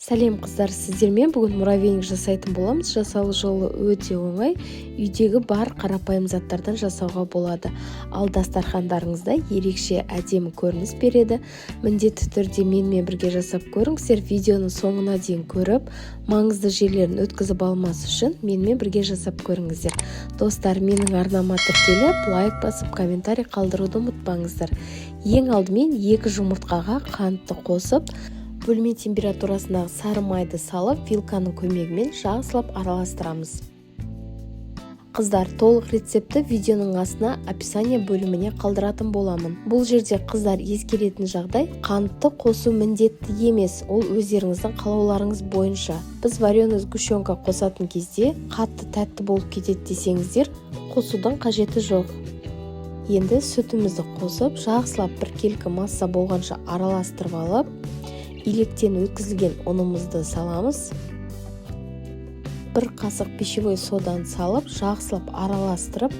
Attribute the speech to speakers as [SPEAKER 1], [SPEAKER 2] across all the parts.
[SPEAKER 1] Сәлем қыздар, сіздермен бүгін муравейник жасайтын боламыз. Жасау жолы өте оңай. Үйдегі бар қарапайым заттардан жасауға болады. Ал дастархандарыңызда ерекше әдемі көрініс береді. Міндетті түрде менімен бірге жасап көріңіздер. Видеоны соңына дейін көріп, маңызды жерлерін өткізіп алмас үшін менімен бірге жасап көріңіздер. Достар, менің арнама тіркеліп, лайк басып, комментарий қалдыруды ұмытпаңыздар. Ең алдымен 2 жұмыртқаға қантты қосып, бөлме температурасындағы сары майды салып, вилканың көмегімен жақсылап араластырамыз. Қыздар, толық рецепті видеоның астына описание бөліміне қалдыратын боламын. Бұл жерде қыздар ескеретін жағдай, қантты қосу міндетті емес, ол өздеріңіздің қалауларыңыз бойынша. Біз вареный сгущенка қосатын кезде қатты тәтті болып кетеді десеңіздер, қосудың қажеті жоқ. Енді сүтімізді қосып, жақсылап біркелкі масса болғанша араластырып алып, илектен өткізілген ұнымызды саламыз. 1 қасық пищевой соданы салып, жақсылап араластырып,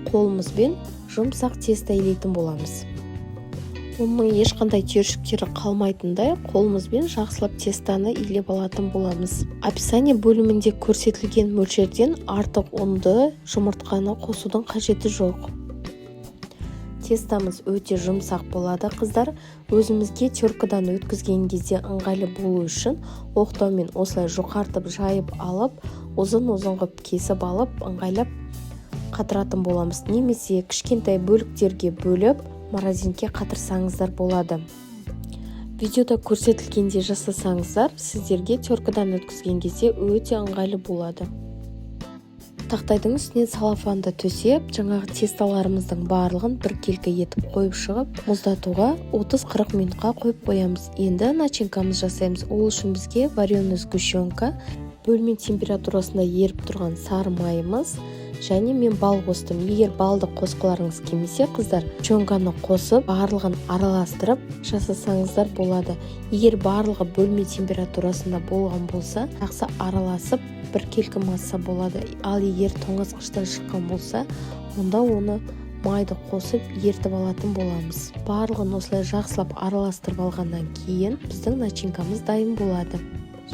[SPEAKER 1] қолымызбен жұмсақ тесто илейтін боламыз. Оның ешқандай түйіршіктері қалмайтындай, қолымызбен жақсылап тестаны илеп алатын боламыз. Описание бөлімінде көрсетілген мөлшерден артық ұнды жұмыртқаны қосудың қажеті жоқ. Тестамыз өте жұмсақ болады, қыздар. Өзімізге теркадан өткізген кезде ыңғайлы болу үшін оқтаумен осылай жұқартып жайып алып, ұзын-ұзын қып кесіп алып, ыңғайлап қатыратын боламыз. Немесе кішкентай бөліктерге бөліп, морозилке қатырсаңыздар болады. Видеода көрсетілгенде жасасаңыздар, сіздерге теркадан өткізген кезде өте ыңғайлы болады. Тақтайдың үстіне салафанды төсеп, жаңағы тесталарымыздың барлығын біркелкі етіп қойып шығып, мұздатуға 30-40 минутқа қойып қоямыз. Енді начинкамыз жасаймыз. Ол үшін бізге вареный сгущенка, бөлме температурасында еріп тұрған сары майымыз, және мен бал қостым. Егер балды қосқыларыңыз келмесе, қыздар, сгущенканы қосып, барлығын араластырып жасасаңыздар болады. Егер барлығы бөлме температурасында болған болса, жақсы араласып, біркелкі масса болады. Ал егер тоңазытқыштан шыққан болса, онда оны майды қосып ертіп алатын боламыз. Барлығын осылай жақсылап араластырып алғаннан кейін біздің начинкамыз дайын болады.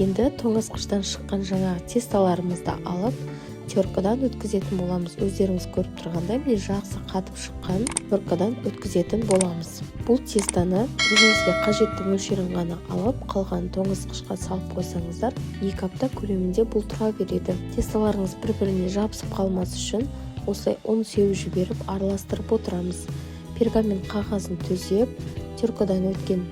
[SPEAKER 1] Енді тоңазытқыштан шыққан жаңағы тесталарымызды алып, теркадан өткізетін боламыз. Өздеріңіз көріп тұрғандай, мен жақсы қатып шыққан теркадан өткізетін боламыз. Бұл тестаны өзіңізге қажетті мөлшерін ғана алып, қалған тоңазытқышқа салып қойсаңыздар, 2 апта көлемінде бұл тұра береді. Тесталарыңыз бір-біріне жабысып қалмас үшін осылай ұн сеуіп жіберіп араластырып отырамыз. Пергамент қағазын төсеп, теркадан өткен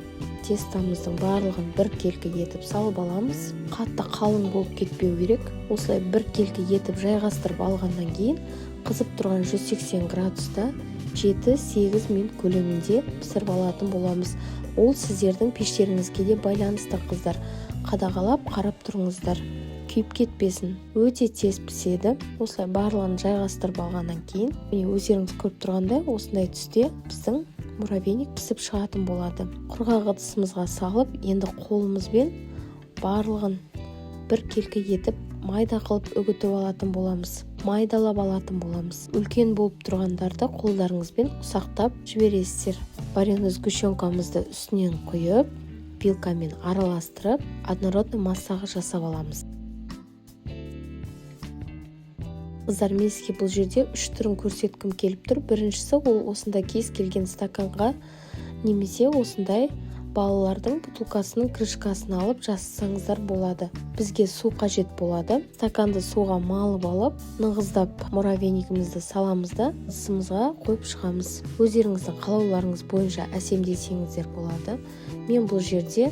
[SPEAKER 1] тестамыздың барлығын біркелкі етіп салып аламыз. Қатты қалың болып кетпеу керек. Осылай біркелкі етіп жайғастырып алғаннан кейін қызып тұрған 180 градуста 7-8 минут көлемінде пісіріп алатын боламыз. Ол сіздердің пештеріңізге де байланысты, қыздар. Қадағалап қарап тұрыңыздар. Күйіп кетпесін. Өте тез піседі. Осылай барлығын жайғастырып алғаннан кейін, өздеріңіз көріп тұрғандай, осындай түсте біздің муравейник пісіп шығатын болады. Құрғақ ыдысымызға салып, енді қолымызбен барлығын біркелкі етіп, майда қылып үгітіп алатын боламыз. Майдалап алатын боламыз. Үлкен болып тұрғандарды қолдарыңызбен ұсақтап жібересіздер. Вареный сгущенкамызды үстінен құйып, вилкамен араластырып, однородный массаға жасап аламыз. Қыздар, мен сізге бұл жерде 3 түрін көрсеткім келіп тұр. Біріншісі, ол осындай кез келген стаканға немесе осындай балалардың бутылкасының крышкасын алып жасасаңыздар болады. Бізге су қажет болады. Стаканды суға малып алып, нығыздап муравейнигімізді саламыз да ыдысымызға қойып шығамыз. Өздеріңіздің қалауларыңыз бойынша әсемдесеңіздер болады. Мен бұл жерде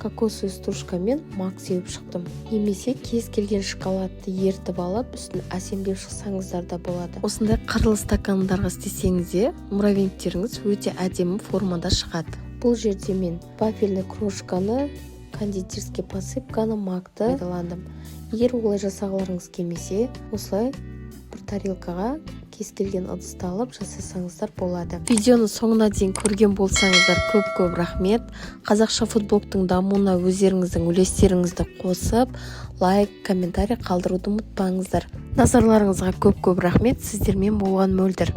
[SPEAKER 1] кокосовый стружкамен мак сеуіп шықтым. Немесе кез келген шоколадты ертіп алып, үстін әсемдеп шықсаңыздар да болады. Осындай қырлы стакандарға істесеңізде, муравейниктеріңіз өте әдемі формада шығады. Бұл жерде мен вафельный крошканы, кондитерский посыпканы, макты пайдаландым. Егер олай жасағыларыңыз келмесе, осылай бір тарелкаға кез келген ыдысты алып жасасаңыздар болады. Видеоны соңына дейін көрген болсаңыздар көп-көп рахмет. Қазақша футблогтың дамуына өздеріңіздің үлестеріңізді қосып, лайк, комментарий қалдыруды ұмытпаңыздар. Назарларыңызға көп-көп рахмет. Сіздермен болған мөлдір.